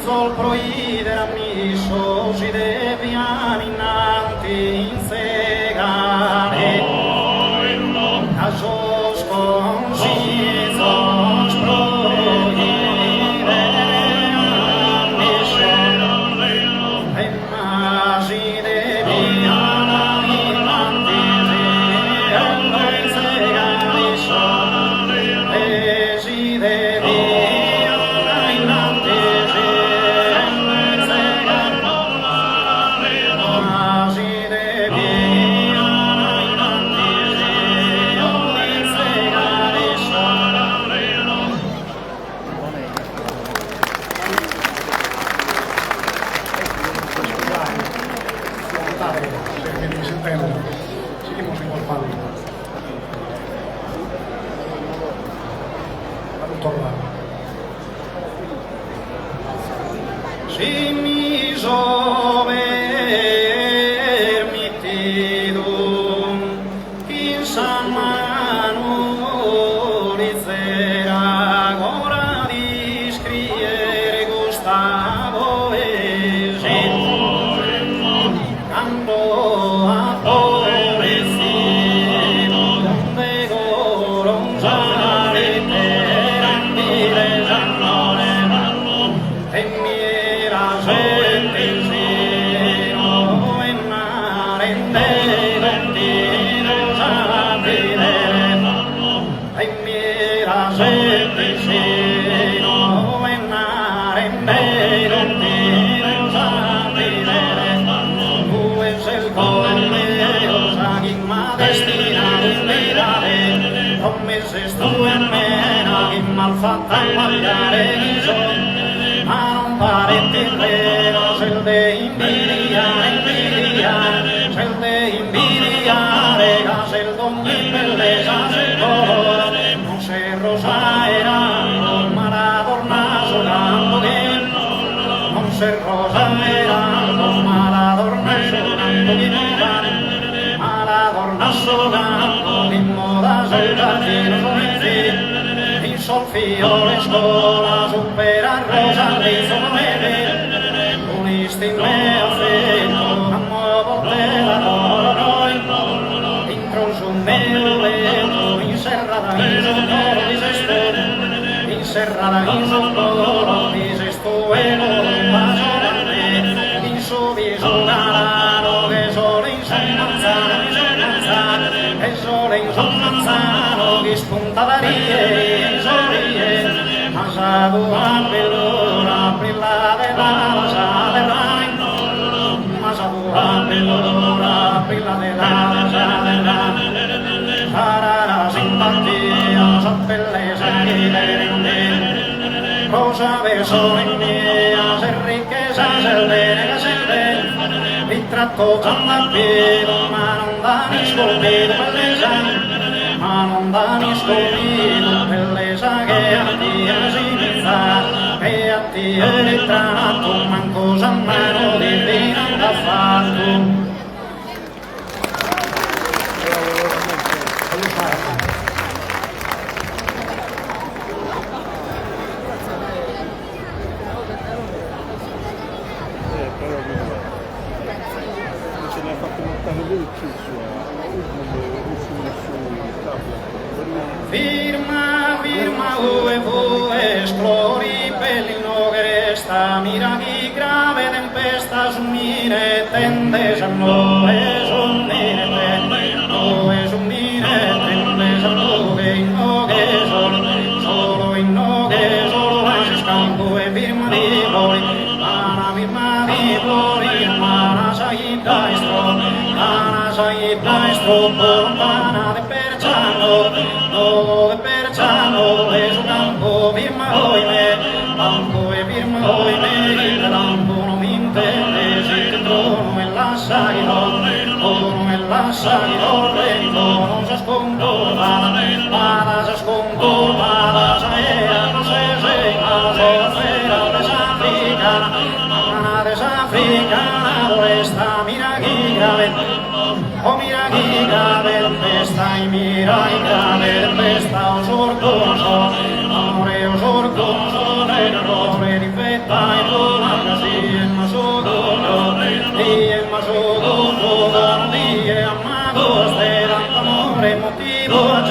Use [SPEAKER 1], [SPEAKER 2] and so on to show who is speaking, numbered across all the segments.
[SPEAKER 1] sol proide amiso si devian innanti in segare casos concisos proide amiso e masi devian innanti in segare e si devian
[SPEAKER 2] seguimos igual padre.
[SPEAKER 1] Si mi permitidum in san Manurizera ora di scrivere Gustavo canto a poesino de goronzare terambile giannone e mira sentisino e narende ventino sapide e mira sentisino e narende ventino sapide el colmeo sagimma destina di mirare non meses tu en mena che malfatta guardare ma non parenti vero el de invidiare el de invidiare el d'ogni bellezza el colore non se rosa era ma la donna solando che non se rosa era ma la donna Maradona sogando in moda sul giardino in solfiore scuola supera rosa di sonore un istinto freddo a nuovo della noi intro su un mio letto in serrata in giorno serrada in su coro, dices tu ego, paso grande, in su viso galano, che sole in su manzano, che sole in su manzano, che spunta da rie, sorrie, ma sa tu a bellura, brilla de la sa de la, ma sa tu a bellura, brilla de la sa de la. Para la simpatia, sappelle seguire, cosa beso in mia, se ricchezza, se bene che se bene, il tratto canna pieno, ma non da mi scolpito bellezza, ma non da mi scolpito bellezza che a te si mi fa, che a te è ritratto, manco sa mano di vino da fatto. Firma, firma, esplori pelino che resta, mira chi grave tempesta su mire, tende a no es un mire, no es un mire, tende a no che solo in no che solo la scampo e firma di voi, firma di voi, mana saita estro, mana de perciano, no de perciano, es un campo, firma hoy campo e firma hoy il campo non mi intende, si che trono e la saino, trono e la saino, non si scontorba, ma si scontorba, saera, non se sega, sera, desafricana, mana desafricana, resta, mira chi grave, oh mira chi grave, tempesta, e mira chi grave, tempesta, o sordoso, amore, o sordoso, l'errore di fetta, e donna, sì, e ma sodono, e ma sodono, e amato, stera, amore, motivo a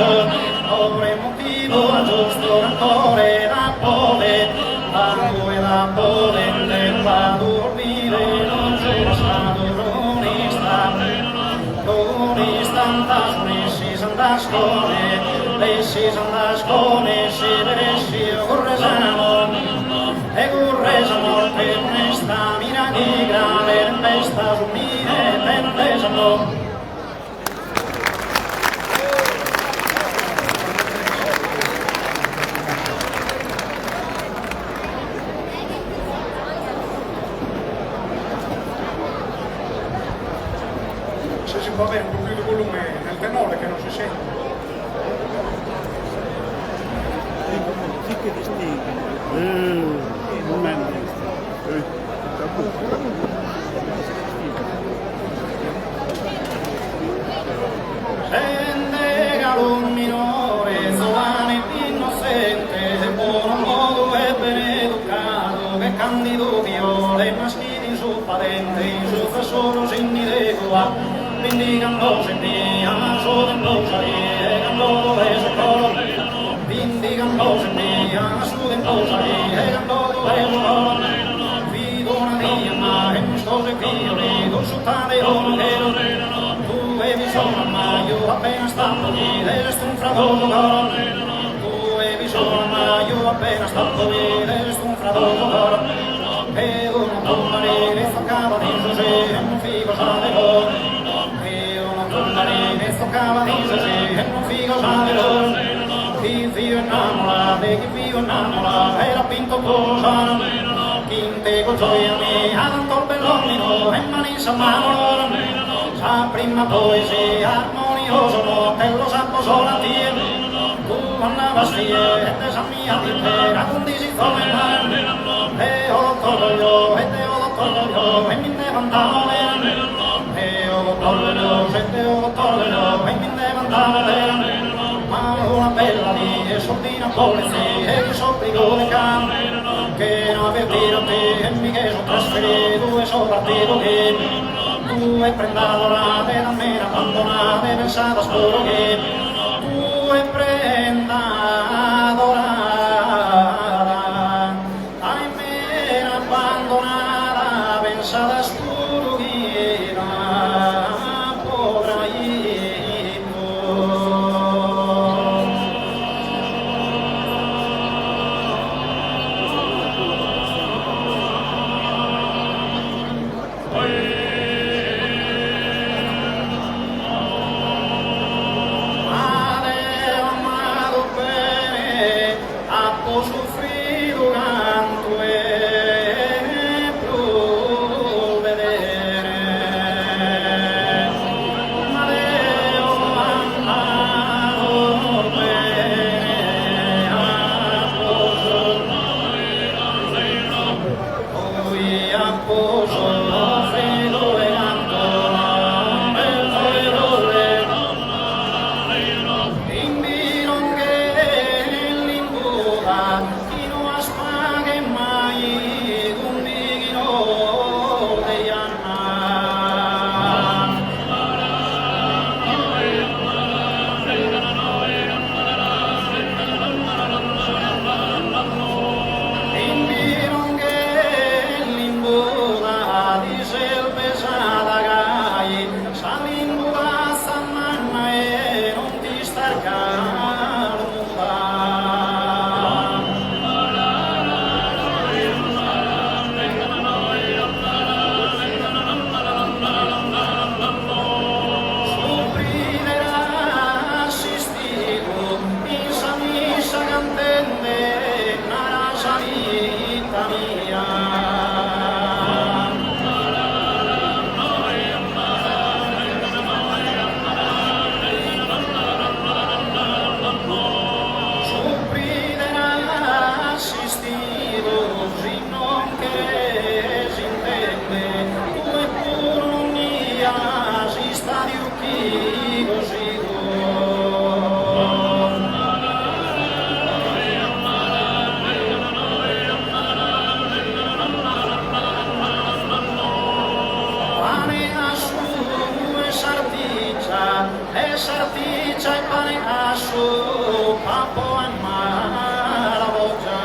[SPEAKER 1] giusto, ancora da pove, da pove, nella dormire, non c'è stato si s'andascone, si veressi corresano, e corresano, che onesta, mira chi grave, tempesta su mire, tempesano.
[SPEAKER 2] Se si può avere un po' più di volume nel tenore che non si sente.
[SPEAKER 3] Sì che distingue.
[SPEAKER 1] Sente calun minore, giovane e innocente, buon modo e ben educato, che candido viole, maschili in suo parente, in suo fasolo s'inidegua, vindicando se mia, su dentro sarie, cando e su colo, vindicando se mia, su dentro sarie, cando e su colo, fido una dia, ma che non sto se fiori, tu su tale onero, tu e mi sono ma io appena stato lì, resto un fratello coro, tu e mi sono ma io appena stato lì, resto un fratello coro, e uno tomare, stoccava di Giuseppe, e non figo sapevo, e uno tomare, stoccava di Giuseppe, e non figo sapevo, chi figlio innamorato, chi figlio innamorato, era pinto posano, chi in te con gioia mi ha dato il bellomino, e mani s'amavano, sa prima poesia, armonioso motello, sa posola tie, tu andava stie, e te sa mia di te, raccontisi come mai, e ho l'orgoglio, e te ho l'orgoglio, e mi ne vantavo e ho l'orgoglio, e te ho l'orgoglio, e mi ne vantavo ma una bella lì, e soldina polizia, e che s'obbligo di campo, che non avvertito te, e mi che sono trasferito, e sono partito che tu hai prendadora, e da me abbandonata, e pensata spero che tu hai prendadora. capo a mala boccia.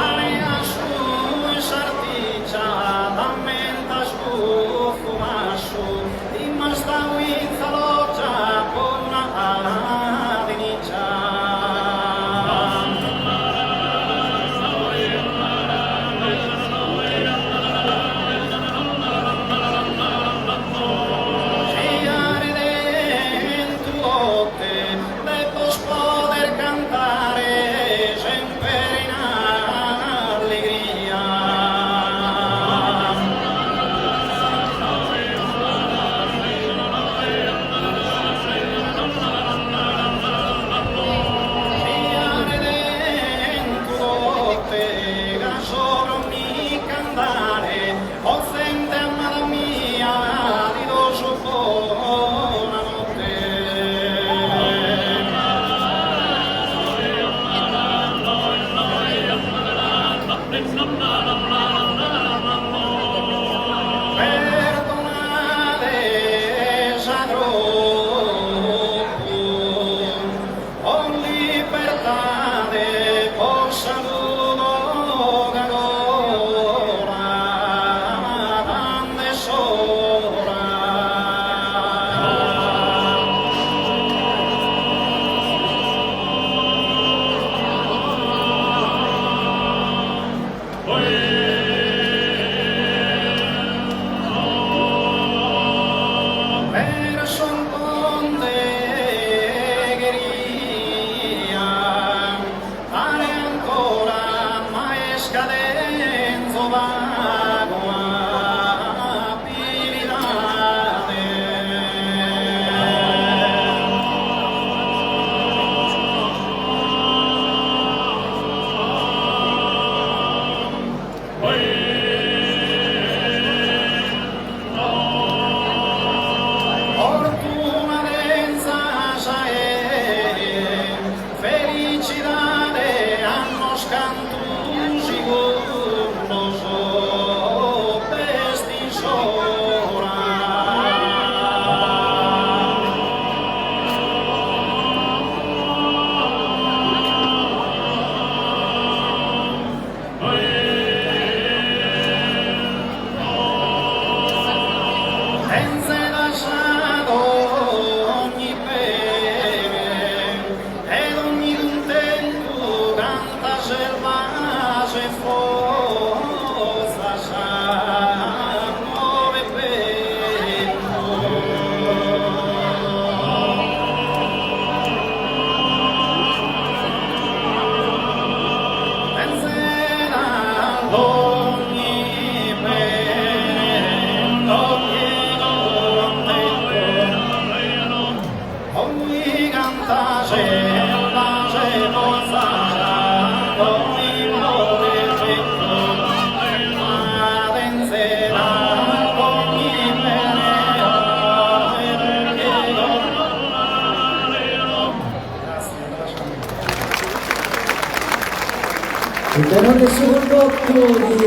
[SPEAKER 1] Aria su sarticcia, d'ammenta su fumassu, dimma sta guizza loggia con una viniccia.
[SPEAKER 4] Il tenore secondo di